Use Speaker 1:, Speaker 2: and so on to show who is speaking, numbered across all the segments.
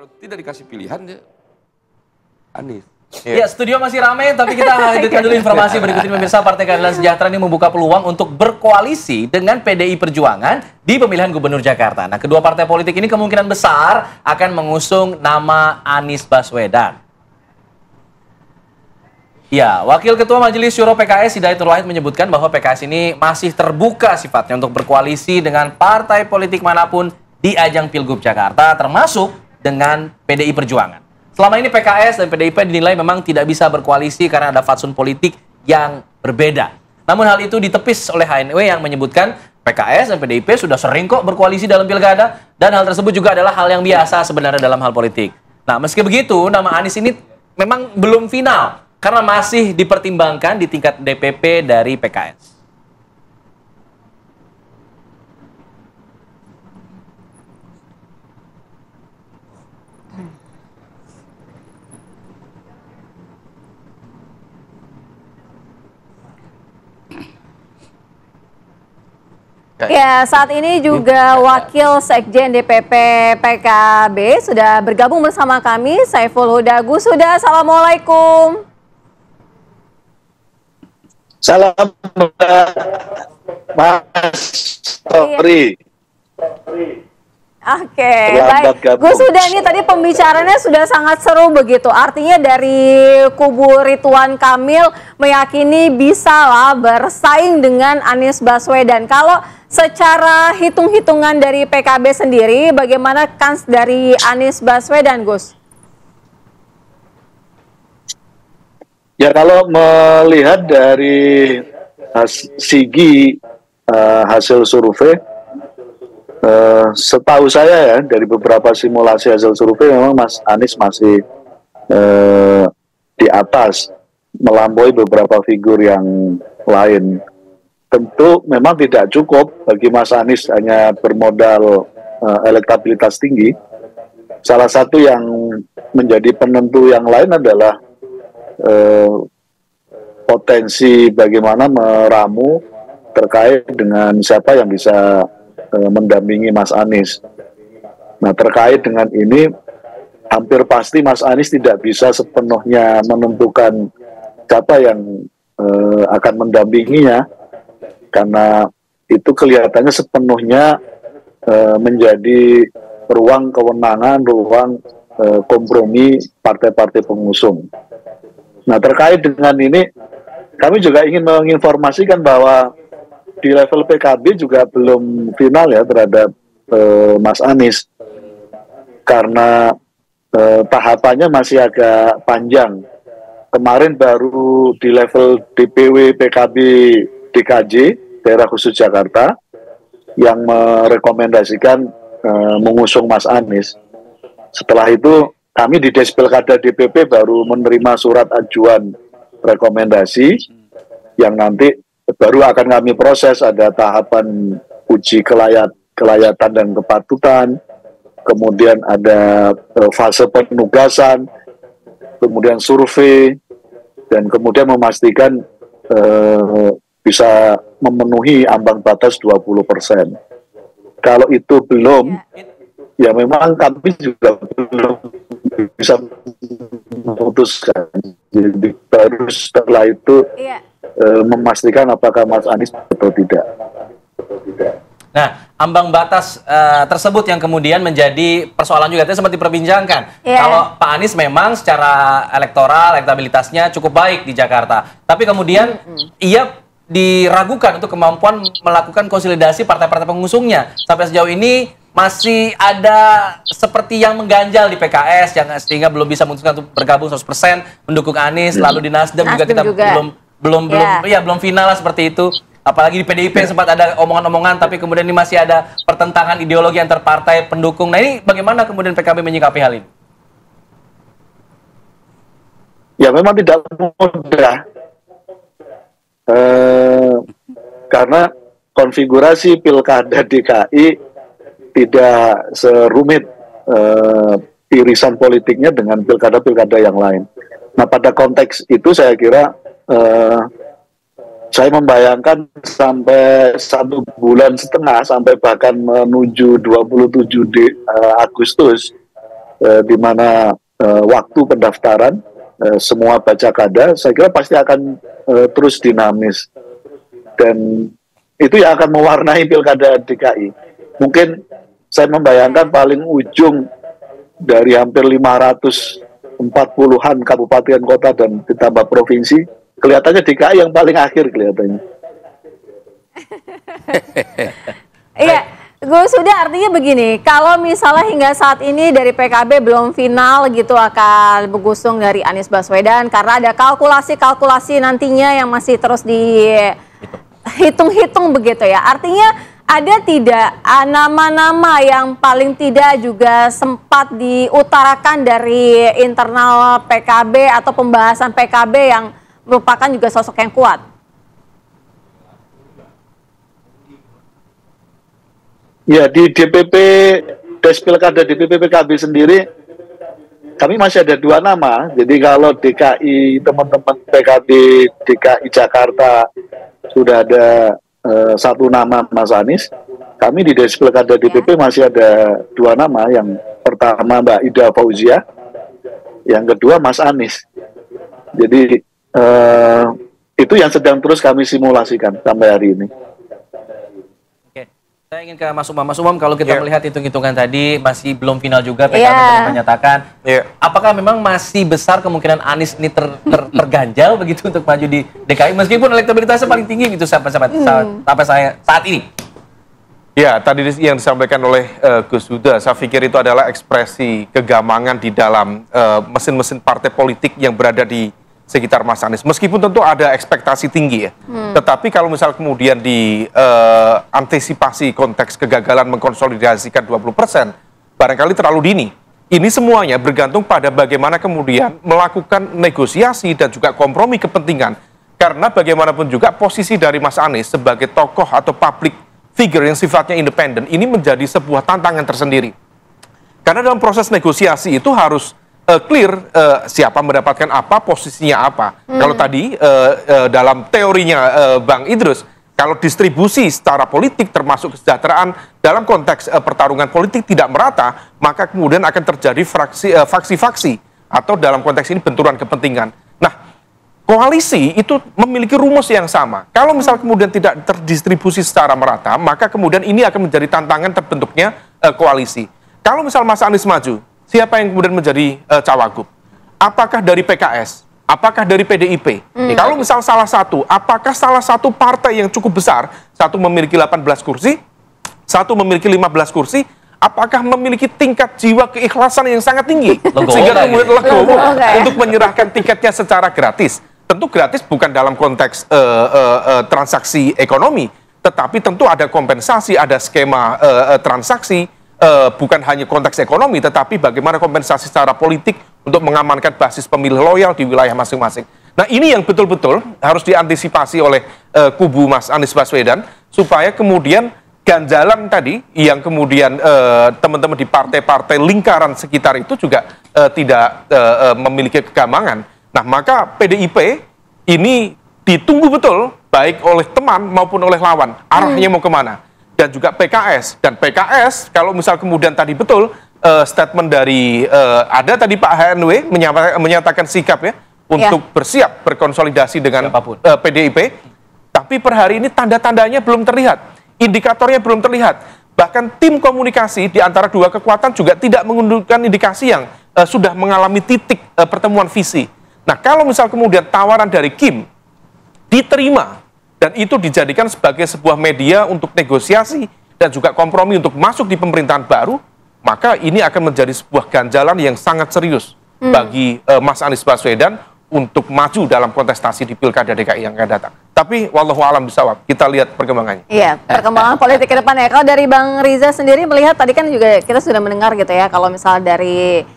Speaker 1: Kalau tidak dikasih pilihan dia Anies.
Speaker 2: Ya, studio masih ramai, tapi kita hadirkan dulu informasi berikut ini. Pemirsa, Partai Keadilan Sejahtera ini membuka peluang untuk berkoalisi dengan PDI Perjuangan di pemilihan Gubernur Jakarta. Nah, kedua partai politik ini kemungkinan besar akan mengusung nama Anies Baswedan. Ya, Wakil Ketua Majelis Syuro PKS Hidayatul Wahid menyebutkan bahwa PKS ini masih terbuka sifatnya untuk berkoalisi dengan partai politik manapun di ajang Pilgub Jakarta, termasuk dengan PDI Perjuangan. Selama ini PKS dan PDIP dinilai memang tidak bisa berkoalisi karena ada fatsun politik yang berbeda. Namun hal itu ditepis oleh HNW yang menyebutkan PKS dan PDIP sudah sering kok berkoalisi dalam pilkada, dan hal tersebut juga adalah hal yang biasa sebenarnya dalam hal politik. Nah, meski begitu, nama Anies ini memang belum final karena masih dipertimbangkan di tingkat DPP dari PKS.
Speaker 3: Ya, saat ini juga Wakil Sekjen DPP PKB sudah bergabung bersama kami, Saiful Huda Gusuda. Assalamualaikum.
Speaker 4: Salam, Mas Tori.
Speaker 3: Oke, baik. Gusuda, ini tadi pembicaranya sudah sangat seru begitu. Artinya dari kubu Ridwan Kamil meyakini bisa lah bersaing dengan Anies Baswedan. Kalau secara hitung-hitungan dari PKB sendiri, bagaimana kans dari Anies Baswedan, Gus?
Speaker 4: Ya, kalau melihat dari segi hasil survei, setahu saya ya, dari beberapa simulasi hasil survei memang Mas Anies masih di atas, melampaui beberapa figur yang lain. Tentu memang tidak cukup bagi Mas Anies hanya bermodal elektabilitas tinggi. Salah satu yang menjadi penentu yang lain adalah potensi bagaimana meramu terkait dengan siapa yang bisa mendampingi Mas Anies. Nah, terkait dengan ini, hampir pasti Mas Anies tidak bisa sepenuhnya menentukan siapa yang akan mendampinginya, karena itu kelihatannya sepenuhnya menjadi ruang kewenangan, ruang kompromi partai-partai pengusung. Nah, terkait dengan ini, kami juga ingin menginformasikan bahwa di level PKB juga belum final ya terhadap Mas Anies, karena tahapannya masih agak panjang. Kemarin baru di level DPW PKB DKJ, Daerah Khusus Jakarta, yang merekomendasikan mengusung Mas Anies. Setelah itu kami di Despilkada DPP baru menerima surat ajuan rekomendasi yang nanti baru akan kami proses. Ada tahapan uji kelayatan dan kepatutan, kemudian ada fase penugasan, kemudian survei, dan kemudian memastikan bisa memenuhi ambang batas 20%. Kalau itu belum, ya memang kami juga belum bisa memutuskan. Jadi baru setelah itu memastikan apakah Mas Anies atau tidak.
Speaker 2: Nah, ambang batas tersebut yang kemudian menjadi persoalan juga. Tadi sempat diperbincangkan. Kalau Pak Anies memang secara elektoral, elektabilitasnya cukup baik di Jakarta. Tapi kemudian ia diragukan untuk kemampuan melakukan konsolidasi partai-partai pengusungnya. Sampai sejauh ini masih ada seperti yang mengganjal di PKS, yang sehingga belum bisa memutuskan untuk bergabung 100% mendukung Anies. Lalu di Nasdem juga kita belum final lah seperti itu. Apalagi di PDIP sempat ada omongan-omongan, tapi kemudian ini masih ada pertentangan ideologi antar partai pendukung. Nah, ini bagaimana kemudian PKB menyikapi hal ini?
Speaker 4: Ya, memang tidak mudah. Karena konfigurasi pilkada DKI tidak serumit irisan politiknya dengan pilkada-pilkada yang lain. Nah, pada konteks itu saya kira saya membayangkan sampai 1,5 bulan sampai bahkan menuju 27 Agustus di mana waktu pendaftaran semua baca kada, saya kira pasti akan terus dinamis, dan itu yang akan mewarnai pilkada DKI. Mungkin saya membayangkan paling ujung dari hampir 540-an kabupaten kota dan ditambah provinsi, kelihatannya DKI yang paling akhir kelihatannya.
Speaker 3: Iya, Gus Huda, artinya begini, kalau misalnya hingga saat ini dari PKB belum final gitu akan bergusung dari Anies Baswedan karena ada kalkulasi-kalkulasi nantinya yang masih terus dihitung-hitung begitu ya. Artinya ada tidak nama-nama yang paling tidak juga sempat diutarakan dari internal PKB atau pembahasan PKB yang merupakan juga sosok yang kuat?
Speaker 4: Ya, di DPP Pilkada DPP PKB sendiri kami masih ada 2 nama. Jadi kalau DKI, teman-teman PKB DKI Jakarta sudah ada 1 nama Mas Anies, kami di Pilkada DPP masih ada 2 nama. Yang pertama Mbak Ida Fauzia, yang kedua Mas Anies. Jadi itu yang sedang terus kami simulasikan sampai hari ini.
Speaker 2: Saya ingin ke Mas Umam. Mas Umam, kalau kita melihat hitung-hitungan tadi masih belum final juga, PKB menyatakan. Apakah memang masih besar kemungkinan Anies ini terganjal begitu untuk maju di DKI meskipun elektabilitasnya paling tinggi gitu sampai saat ini?
Speaker 5: Ya, tadi yang disampaikan oleh Gus Huda, saya pikir itu adalah ekspresi kegamangan di dalam mesin-mesin partai politik yang berada di sekitar Mas Anies. Meskipun tentu ada ekspektasi tinggi ya. Tetapi kalau misal kemudian di antisipasi konteks kegagalan mengkonsolidasikan 20%, barangkali terlalu dini. Ini semuanya bergantung pada bagaimana kemudian melakukan negosiasi dan juga kompromi kepentingan. Karena bagaimanapun juga posisi dari Mas Anies sebagai tokoh atau public figure yang sifatnya independen ini menjadi sebuah tantangan tersendiri. Karena dalam proses negosiasi itu harus clear siapa mendapatkan apa, posisinya apa. Kalau tadi dalam teorinya Bang Idrus, kalau distribusi secara politik termasuk kesejahteraan dalam konteks pertarungan politik tidak merata, maka kemudian akan terjadi faksi-faksi atau dalam konteks ini benturan kepentingan. Nah, koalisi itu memiliki rumus yang sama. Kalau misal kemudian tidak terdistribusi secara merata, maka kemudian ini akan menjadi tantangan terbentuknya koalisi. Kalau misal Mas Anies maju, siapa yang kemudian menjadi cawagup? Apakah dari PKS? Apakah dari PDIP? Kalau misal salah satu, apakah salah satu partai yang cukup besar, satu memiliki 18 kursi, satu memiliki 15 kursi, apakah memiliki tingkat jiwa keikhlasan yang sangat tinggi? Sehingga kemudian legowo untuk menyerahkan tiketnya secara gratis. Tentu gratis bukan dalam konteks transaksi ekonomi, tetapi tentu ada kompensasi, ada skema transaksi, bukan hanya konteks ekonomi, tetapi bagaimana kompensasi secara politik untuk mengamankan basis pemilih loyal di wilayah masing-masing. Nah, ini yang betul-betul harus diantisipasi oleh kubu Mas Anies Baswedan, supaya kemudian ganjalan tadi, yang kemudian teman-teman di partai-partai lingkaran sekitar itu juga tidak memiliki kegamangan. Nah, maka PDIP ini ditunggu betul, baik oleh teman maupun oleh lawan, arahnya mau kemana. Dan juga PKS. Dan PKS, kalau misal kemudian tadi betul statement dari, ada tadi Pak HNW menyatakan sikap ya, untuk bersiap berkonsolidasi dengan PDIP, tapi per hari ini tanda-tandanya belum terlihat, indikatornya belum terlihat. Bahkan tim komunikasi di antara dua kekuatan juga tidak menunjukkan indikasi yang sudah mengalami titik pertemuan visi. Nah, kalau misal kemudian tawaran dari Kim diterima, dan itu dijadikan sebagai sebuah media untuk negosiasi dan juga kompromi untuk masuk di pemerintahan baru, maka ini akan menjadi sebuah ganjalan yang sangat serius bagi Mas Anies Baswedan untuk maju dalam kontestasi di Pilkada DKI yang akan datang. Tapi wallahu alam bisawab, kita lihat perkembangannya. Iya,
Speaker 3: perkembangan politik ke depan ya. Kalau dari Bang Riza sendiri melihat, tadi kan juga kita sudah mendengar gitu ya, kalau misal dari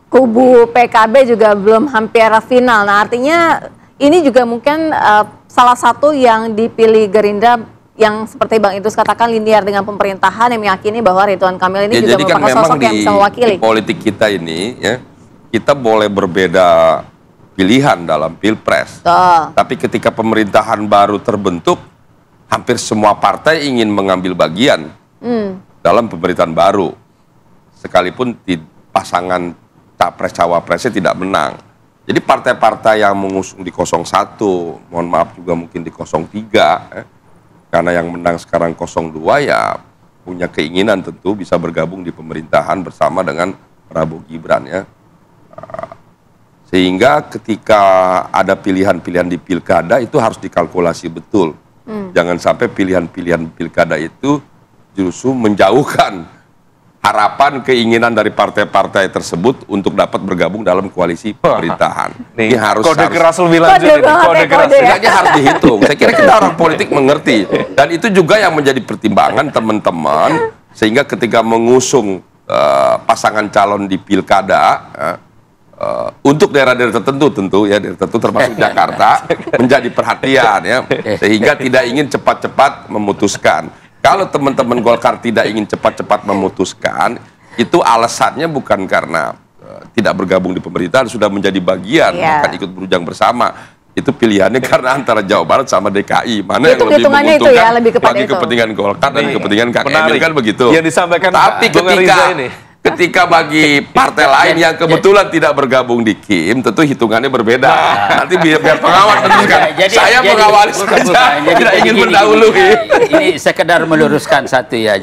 Speaker 3: kubu PKB juga belum hampir final. Nah, artinya ini juga mungkin salah satu yang dipilih Gerindra yang seperti Bang Idrus katakan linear dengan pemerintahan, yang meyakini bahwa Ridwan Kamil ini juga merupakan sosok yang bisa mewakili.
Speaker 1: Di politik kita ini ya, kita boleh berbeda pilihan dalam Pilpres. Tapi ketika pemerintahan baru terbentuk, hampir semua partai ingin mengambil bagian dalam pemerintahan baru. Sekalipun pasangan capres-cawapresnya tidak menang. Jadi partai-partai yang mengusung di 01, mohon maaf juga mungkin di 03, karena yang menang sekarang 02 ya punya keinginan tentu bisa bergabung di pemerintahan bersama dengan Prabowo Gibran ya. Sehingga ketika ada pilihan-pilihan di pilkada itu harus dikalkulasi betul. Jangan sampai pilihan-pilihan pilkada itu justru menjauhkan harapan keinginan dari partai-partai tersebut untuk dapat bergabung dalam koalisi pemerintahan.
Speaker 5: Ini harus
Speaker 1: kode
Speaker 5: keras lebih lanjut ini. Kode keras.
Speaker 1: Ini harus dihitung. Saya kira kita orang politik mengerti. Dan itu juga yang menjadi pertimbangan teman-teman sehingga ketika mengusung pasangan calon di pilkada untuk daerah-daerah tertentu tentu ya, daerah tertentu termasuk Jakarta menjadi perhatian ya, sehingga tidak ingin cepat-cepat memutuskan. Kalau teman-teman Golkar tidak ingin cepat-cepat memutuskan, itu alasannya bukan karena tidak bergabung di pemerintahan, sudah menjadi bagian, akan ikut berjuang bersama. Itu pilihannya karena antara Jawa Barat sama DKI, mana yang lebih menguntungkan bagi kepentingan Golkar dan kepentingan Kang Emil, kan begitu.
Speaker 5: Yang disampaikan
Speaker 1: tapi ketika bagi partai lain yang kebetulan tidak bergabung di KIM, tentu hitungannya berbeda. Nanti biar pengawal menentukan. Saya mengawali saja, tidak ingin mendahului.
Speaker 6: Ini sekedar meluruskan satu ya.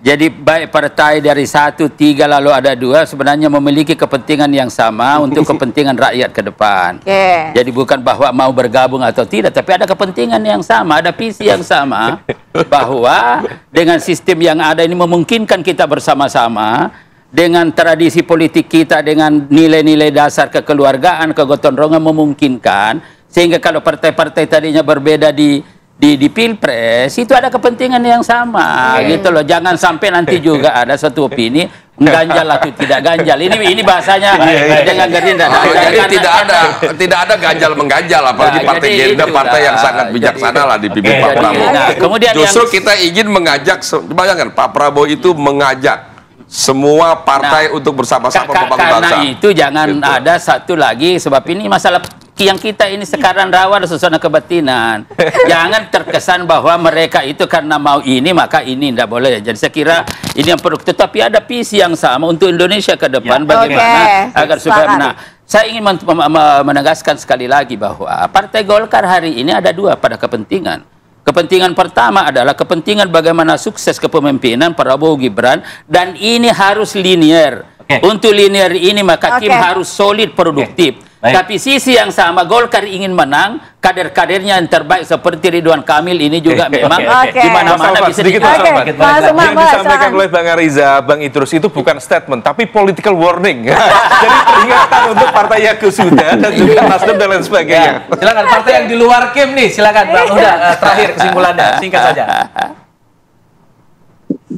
Speaker 6: Jadi baik partai dari 1, 3 lalu ada 2 sebenarnya memiliki kepentingan yang sama untuk kepentingan rakyat ke depan. Jadi bukan bahwa mau bergabung atau tidak, tapi ada kepentingan yang sama, ada visi yang sama bahwa dengan sistem yang ada ini memungkinkan kita bersama-sama dengan tradisi politik kita, dengan nilai-nilai dasar kekeluargaan, kegotong royongan memungkinkan sehingga kalau partai-partai tadinya berbeda di Pilpres itu ada kepentingan yang sama gitu loh. Jangan sampai nanti juga ada satu opini mengganjal atau tidak ganjal. Ini bahasanya dengan Gerindra.
Speaker 1: Jadi tidak ada ganjal mengganjal, apalagi partai Gerindra partai yang sangat bijaksana lah dipimpin Pak Prabowo. Justru kita ingin mengajak, bayangkan Pak Prabowo itu mengajak semua partai untuk bersama-sama membangun bangsa.
Speaker 6: Karena itu jangan ada satu lagi, sebab ini masalah yang kita ini sekarang rawan suasana kebatinan. Jangan terkesan bahwa mereka itu karena mau ini maka ini tidak boleh. Jadi saya kira ini yang perlu. Tetapi ada visi yang sama untuk Indonesia ke depan bagaimana agar supaya menang. Saya ingin menegaskan sekali lagi bahwa Partai Golkar hari ini ada 2 pada kepentingan. Kepentingan pertama adalah kepentingan bagaimana sukses kepemimpinan Prabowo Gibran, dan ini harus linear. Untuk linear ini maka Kim harus solid, produktif. Tapi sisi yang sama Golkar ingin menang, kader-kadernya yang terbaik seperti Ridwan Kamil ini juga memang di mana-mana bisa
Speaker 5: yang disampaikan oleh Bang Ariza, Bang Idrus itu bukan statement tapi political warning. Jadi peringatan untuk partai yang sudah dan juga Nasdem dan lain sebagainya.
Speaker 2: Silakan partai yang di luar Kim nih, silakan Bang Huda, terakhir kesimpulannya singkat saja.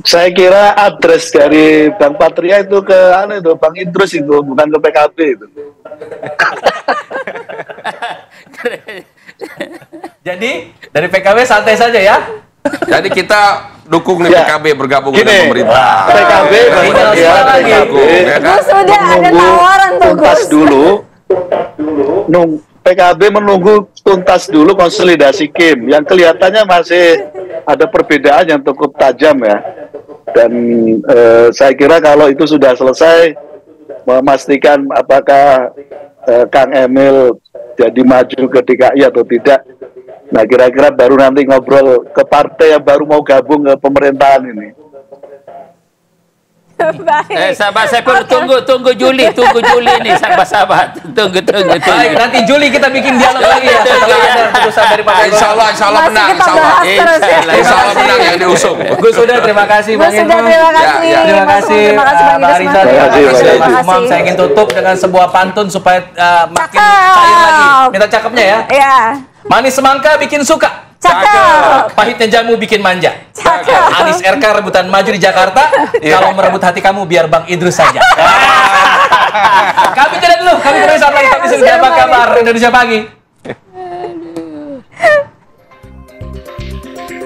Speaker 4: Saya kira address dari Bang Patria itu ke Bang Idrus itu, bukan ke PKB itu.
Speaker 2: Jadi dari PKB santai saja ya.
Speaker 1: Jadi kita dukung nih PKB bergabung dengan pemerintah.
Speaker 4: PKB
Speaker 3: sudah ada tawaran
Speaker 4: tuntas dulu. PKB menunggu tuntas dulu konsolidasi Kim yang kelihatannya masih ada perbedaan yang cukup tajam ya. Dan saya kira kalau itu sudah selesai, memastikan apakah Kang Emil jadi maju ke DKI atau tidak. Nah kira-kira baru nanti ngobrol ke partai yang baru mau gabung ke pemerintahan ini.
Speaker 6: Sahabat saya perlu tunggu Juli nih, sahabat tunggu.
Speaker 2: Baik, nanti Juli kita bikin dialog lagi ya. Putusan dari Partai
Speaker 1: Insya Allah menang, Insya Allah menang yang diusung.
Speaker 2: Gus sudah, terima kasih Bang Idrus.
Speaker 3: Terima kasih
Speaker 2: Mbak Ariza, terima kasih. Saya ingin tutup dengan sebuah pantun supaya makin cair lagi. Minta cakepnya ya.
Speaker 3: Iya.
Speaker 2: Manis semangka bikin suka.
Speaker 3: Cakep.
Speaker 2: Pahitnya jamu bikin manja.
Speaker 3: Cakep.
Speaker 2: Anies RK rebutan maju di Jakarta. Kalau merebut hati kamu biar Bang Idrus saja. Kami tidak dulu. Kami kembali saat lagi. Tapi apa kabar Indonesia Pagi.